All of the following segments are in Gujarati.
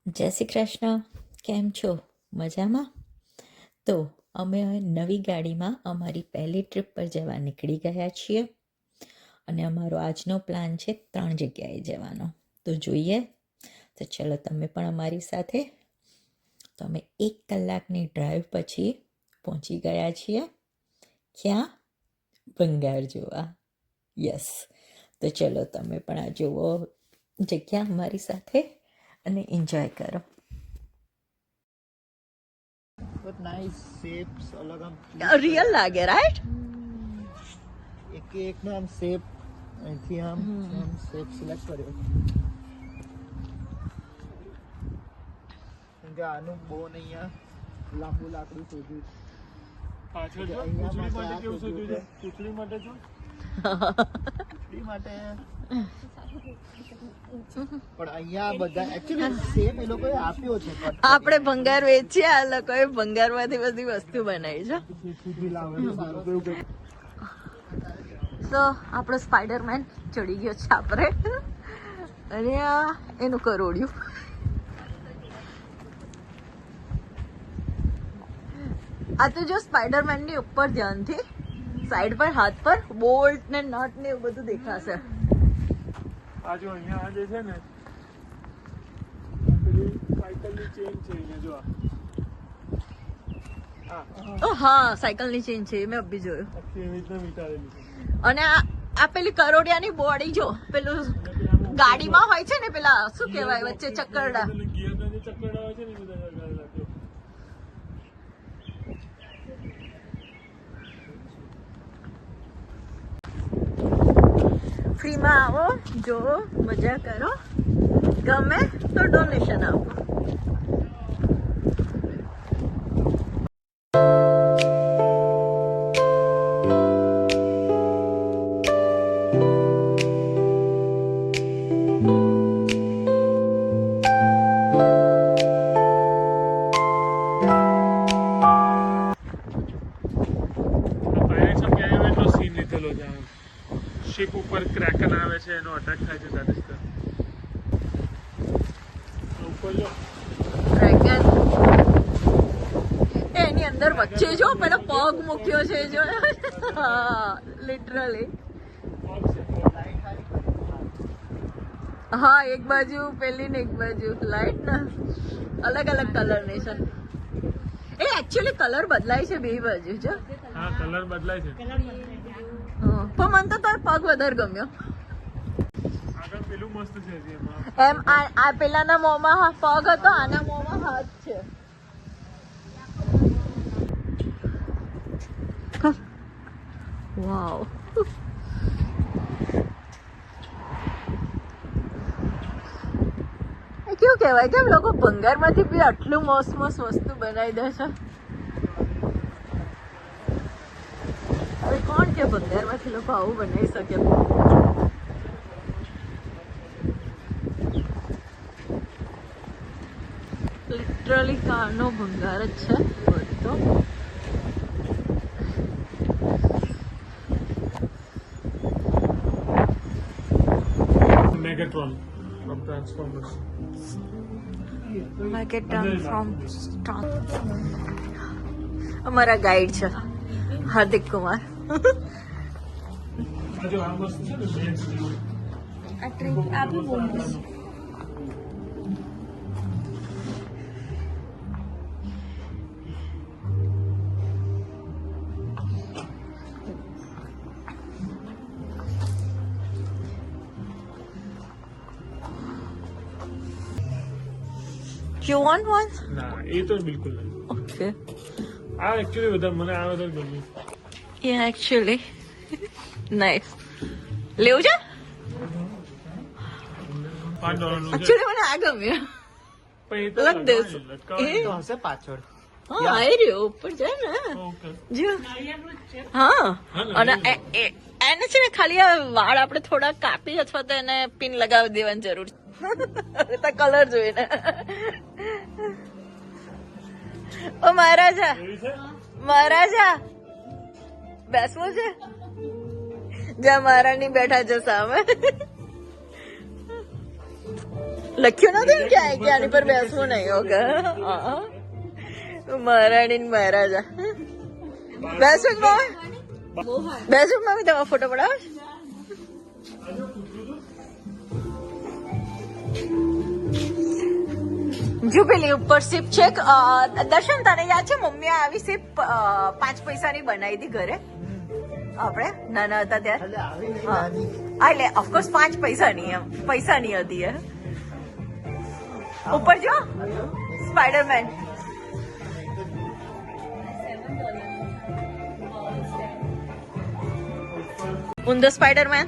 જય શ્રી કૃષ્ણ. કેમ છો? મજામાં? તો અમે નવી ગાડીમાં અમારી પહેલી ટ્રીપ પર જવા નીકળી ગયા છીએ અને અમારો આજનો પ્લાન છે 3 જગ્યાએ જવાનો. તો જોઈએ. તો ચલો તમે પણ અમારી સાથે. તો અમે 1 કલાકની ડ્રાઈવ પછી પહોંચી ગયા છીએ. ક્યાં? ભંગાર જોવા. યસ. તો ચલો તમે પણ આ જુઓ જગ્યા અમારી સાથે અને એન્જોય કરો. But nice shapes अलग हम રિયલ લાગે, રાઈટ? एक ना हम shape અહીંથી આમ shape select કર્યો કેમ કે આનું બોન અહીંયા લાંબુ લાકડું શોધ્યું પાછળ જો અહીંયા પૂંછડી માટે માટે આ કેવું શોધ્યું શોધ્યું છે? પૂંછડી માટે જો પૂંછડી માટે પણ અહીંયા બધા એકચ્યુઅલી શેપ એ લોકોએ આપ્યો છે cut આપણે ભંગાર વેચીએ, આ લોકોએ ભંગારમાંથી બધી વસ્તુ બનાવી છે. સુધી લાવે તો સારું કેવું કે તો આપણો સ્પાઈડરમેન ચડી ગયો છે આપણે અને આ એનું કરોડિયું. આ તો જો સ્પાઈડરમેનની ઉપર ધ્યાનથી સાઈડ પર હાથ પર બોલ્ટ ને નટ ને એવું બધું દેખાશે. આ જો અહીંયા આ જે છે ને પેલી સાયકલની ચેન છે અહીંયા જો આ ઓ હા, સાયકલની ચેન છે, મેં અભી જોયું. આખી એવી રીતના વીંટાળેલી છે. અને આ પેલી કરોડિયાની બોડી જો, પેલું ગાડીમાં હોય છે ને પેલા શું કહેવાય વચ્ચે ચક્કરડા. ગિયરના જે ચક્કરડા હોય છે ને એ બધા લગાવેલા છે. ફ્રીમાં આવો, જોવો, મજા કરો, ગમે તો ડોનેશન આપો. પાયરેટ્સ ઓફ કેરિબિયનનો સીન લીધેલો છે આમ. શિપ ઉપર ક્રેકન આવે છે, એનો અટેક થાય છે that is the. ઉપર જો ડ્રેગન એની અંદર વચ્ચે જો પેલો પગ મૂક્યો છે જો, હા લિટરલી. હા, એક બાજુ પેલી ને એક બાજુ લાઈટ ને અલગ અલગ કલર ની છે. એ એકચ્યુઅલી કલર બદલાય છે બે બાજુ જો. હા, કલર બદલાય છે. પણ મને તો તાર પગ વધારે ગમ્યો. આગળ પેલું મસ્ત છે હજી એમાં. એમ આ પેલાના મોંમાં પગ હતો, આના મોંમાં હાથ છે. વાવ. કેવું કહેવાય કે લોકો ભંગારમાંથી બી આટલું મસ્ત મસ્ત વસ્તુ બનાવી દે છે. હવે કોણ કે ભંગારમાંથી લોકો આવું બનાવી શકે? લિટરલી કારનો ભંગાર જ છે બધો. Megatron from Transformers. અમારા ગાઈડ છે હાર્દિક કુમાર. આ જો આ મસ્ત છે ને બેન્ચ જેવું. You want one? ના એ તો બિલકુલ નહીં. Okay. આ એકચ્યુઅલી વધારે મને આ વધારે ગમ્યું. Yeah, actually. Nice. લેવું છે? $5 નું છે. Actually મને આ ગમ્યું. પણ એ તો Look this. લટકાવવાની તો હશે પાછળ હા, આવી રહ્યો ઉપર જાય ને. ઓકે. જો. હા. હા, અને એને છે ને ખાલી આ વાળ આપણે થોડા કાપી અથવા તો એને પિન લગાવી દેવાની જરૂર છે. કલર જોઈને. ઓ મહારાજા, એવી છે? મહારાજા બેસવું છે? જ્યાં મહારાણી બેઠા છે સામે. લખ્યું નથી ને કે આની પર બેસવું નહીં. ઓકે, મહારાણી ને મહારાજા. બેસું મમ્મી, બેસું મમ્મી, તમારો ફોટો પડાવો. જો પેલી ઉપર સીપ છે. દર્શન, તને યાદ છે મમ્મીએ આવી સીપ 5 પૈસાની બનાવી હતી ઘરે આપણે નાના હતા ત્યારે? હા, એટલે ઓફકોર્સ 5 પૈસાની, એમ પૈસાની હતી એ. ઉપર જો સ્પાઈડરમેન. ઊંધો સ્પાઈડરમેન.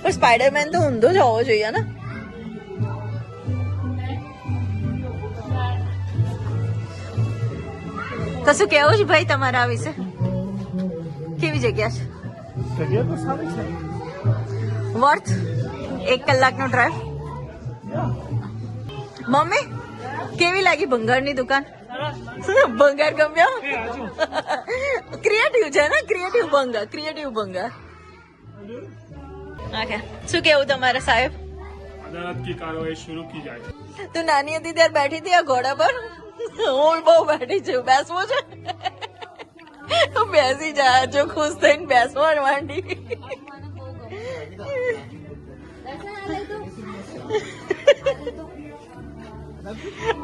પણ સ્પાઈડરમેન તો ઊંધો જ હોવો જોઈએ ને. કશું કેવું છે ભાઈ તમારા આ વિશે? કેવી જગ્યા છે? જગ્યા તો સારી છે. વર્થ 1 કલાકનો ડ્રાઈવ. મમ્મી, કેવી લાગી ભંગારની દુકાન? ભંગાર ગમ્યો? ક્રિએટિવ છે ને, ક્રિએટિવ ભંગાર, ક્રિએટિવ ભંગાર. ઓકે, શું કેવું તમારે સાહેબ? અદાલત की કાર્યવાહી शुरू की जाए. તું નાની હતી ત્યારે બેઠી હતી આ ઘોડા પર? હું બહુ બેઠી છું. બેસવું છે? બેસી જા, જો ખુશ થઈને બેસવા માંડી.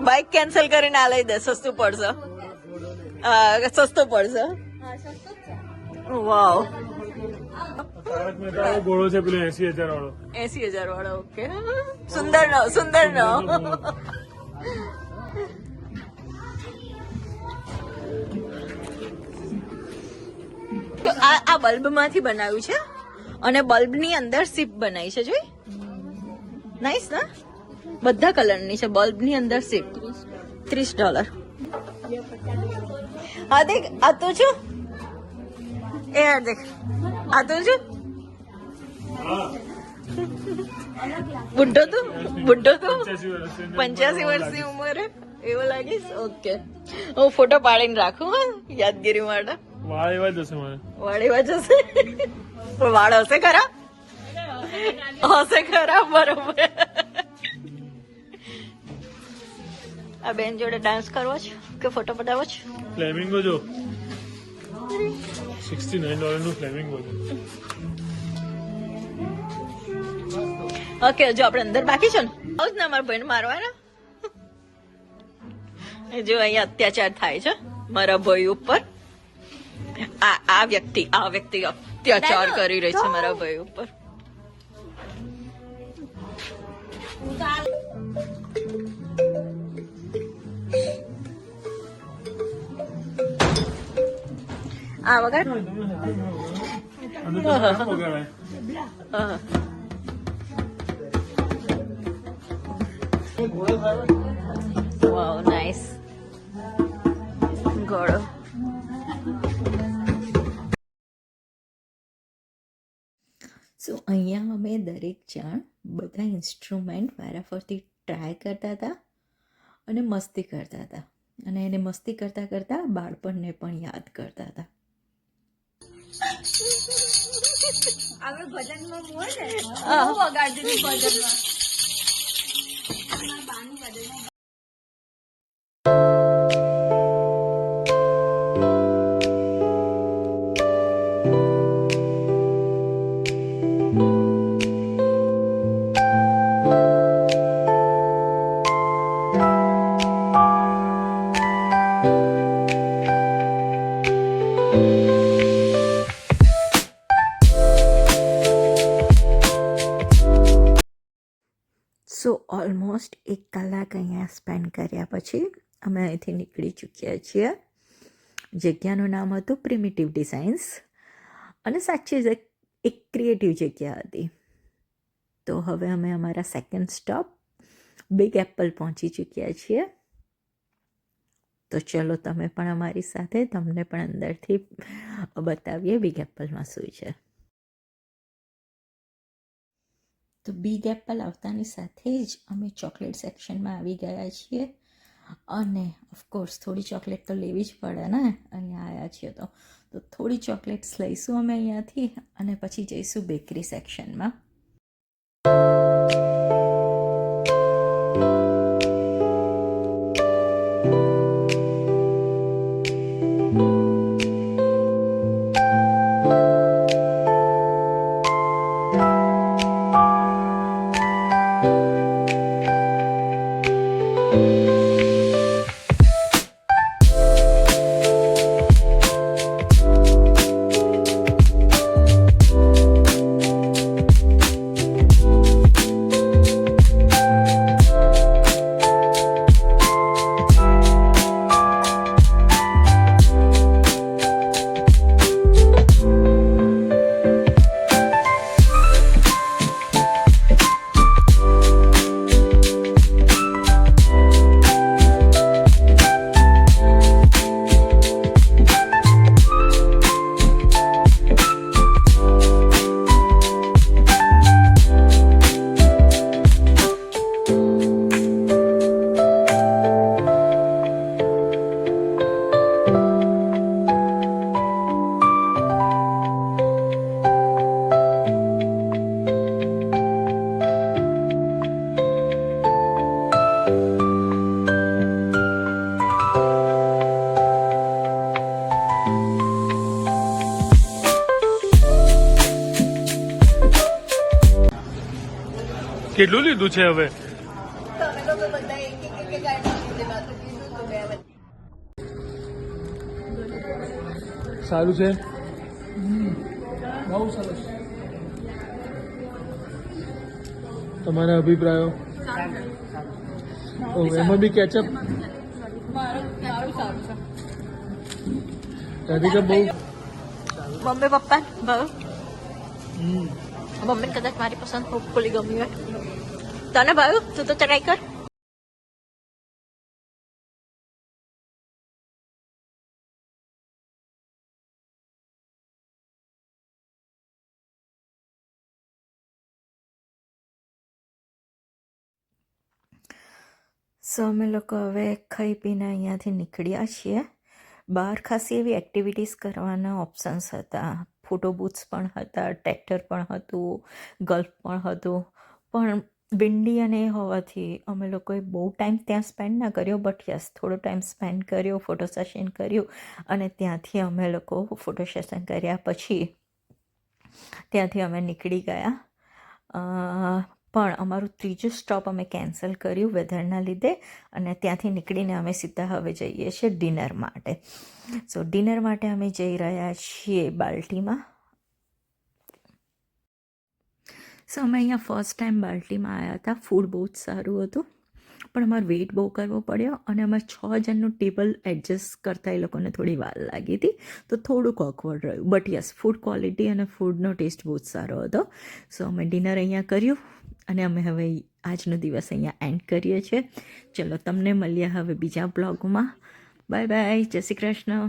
બાઇક કેન્સલ કરીને આ લઈ દે, સસ્તું પડશે. સસ્તું પડશે. વાવ, તારક મહેતા ઘોડો છે પેલો 80,000 વાળો. 80,000 વાળો. ઓકે, સુંદર નો, સુંદર નો. આ બલ્બ માંથી બનાવ્યું છે અને બલ્બ ની અંદર સીપ બનાવી છે. જોઈ, નાઈસ ને? બધા કલર ની છે. બલ્બ ની અંદર સીપ. $30. હા દેખ, આ તો છું એ. દેખ, આ તો છું. બુઢો તું, બુઢો તું. 85 વર્ષની ઉંમરે એવું લાગીશ. ઓકે, હું ફોટો પાડીને રાખું હા, યાદગીરી માટે. વાળ એવા જશે મને. વાળ એવા જશે? વાળ હશે ખરા? હશે ખરા? બરોબર. આ બેન જોડે ડાન્સ કરવો છે કે ફોટો પડાવવો છે? ફ્લેમિંગો જો $69 નું ફ્લેમિંગો છે. ઓકે, જો આપણે અંદર બાકી છે ને, આવું જ ને અમારા ભાઈને મારવાના. જો અહીંયા અત્યાચાર થાય છે મારા ભાઈ ઉપર. આ વ્યક્તિ અત્યાચાર કરી રહી છે મારા ભાઈ ઉપર. આ વગર વાવ, નાઈસ ઘોડો. સો અહીંયા અમે દરેક જણ બધા ઇન્સ્ટ્રુમેન્ટ વારાફરતી ટ્રાય કરતા હતા અને મસ્તી કરતા હતા. અને એને મસ્તી કરતાં કરતાં બાળપણને પણ યાદ કરતા હતા. આપણે ભજનમાં હોય ને, હું વગાડતી હતી ભજનમાં. સો ઓલમોસ્ટ 1 કલાક અહીંયા સ્પેન્ડ કર્યા પછી અમે અહીંથી નીકળી ચૂક્યા છીએ. જગ્યાનું નામ હતું પ્રિમિટિવ ડિઝાઇન્સ અને સાચી જ એક ક્રિએટિવ જગ્યા હતી. તો હવે અમે અમારા સેકન્ડ સ્ટોપ બિગ એપલ પહોંચી ચૂક્યા છીએ. તો ચલો તમે પણ અમારી સાથે, તમને પણ અંદરથી બતાવીએ બિગ એપલમાં શું છે. તો બિગ એપલ આવતાની સાથે જ અમે ચોકલેટ સેક્શનમાં આવી ગયા છીએ. અને ઓફકોર્સ થોડી ચોકલેટ તો લેવી જ પડે ને, અહીંયા આવ્યા છીએ તો થોડી ચોકલેટ્સ લઈશું અમે અહીંયાથી અને પછી જઈશું બેકરી સેક્શનમાં. કેટલું લીધું છે હવે? તમે લોકો બધા એક ગાડી લીધેલા તો કીધું તો બે વચ્ચે. સારું છે, બહુ સરસ. તમારા અભિપ્રાયો? એમાં બી કેચઅપ મારું સારું છે. રાધિકા બહુ મમ્મી પપ્પા ભાવ મમ્મીને કદાચ મારી પસંદ હોપફુલી ગમી હોય. તને ભાવ્યું? તું તો ટ્રાય કર. સો અમે લોકો હવે ખાઈ પીને અહીંયાથી નીકળ્યા છીએ. બહાર ખાસી એવી એક્ટિવિટીઝ કરવાના ઓપ્શન્સ હતા. ફોટો બૂથ્સ પણ હતા, ટ્રેક્ટર પણ હતું, ગલ્ફ પણ હતું. પણ વિન્ડી અને એ હોવાથી અમે લોકોએ બહુ ટાઈમ ત્યાં સ્પેન્ડ ના કર્યો, બટ યસ થોડો ટાઈમ સ્પેન્ડ કર્યો, ફોટો સેશન કર્યું અને ત્યાંથી અમે લોકો ફોટો સેશન કર્યા પછી ત્યાંથી અમે નીકળી ગયા. પણ અમારું ત્રીજું સ્ટોપ અમે કેન્સલ કર્યું વેધરના લીધે અને ત્યાંથી નીકળીને અમે સીધા હવે જઈએ છીએ ડિનર માટે. સો ડિનર માટે અમે જઈ રહ્યા છીએ બાલ્ટીમાં. સો અમે અહીંયા ફર્સ્ટ ટાઈમ બાલ્ટીમાં આવ્યા હતા. ફૂડ બહુ જ સારું હતું પણ અમારે વેઇટ બહુ કરવો પડ્યો અને અમારે 6 જણનું ટેબલ એડજસ્ટ કરતાં એ લોકોને થોડી વાર લાગી હતી, તો થોડુંક ઓકવર્ડ રહ્યું. બટ યસ ફૂડ ક્વોલિટી અને ફૂડનો ટેસ્ટ બહુ જ સારો હતો. સો અમે ડિનર અહીંયા કર્યું અને અમે હવે આજનો દિવસ અહીંયા એન્ડ કરીએ છીએ. ચલો તમને મળીએ હવે બીજા બ્લોગમાં. બાય બાય, જય શ્રી કૃષ્ણ.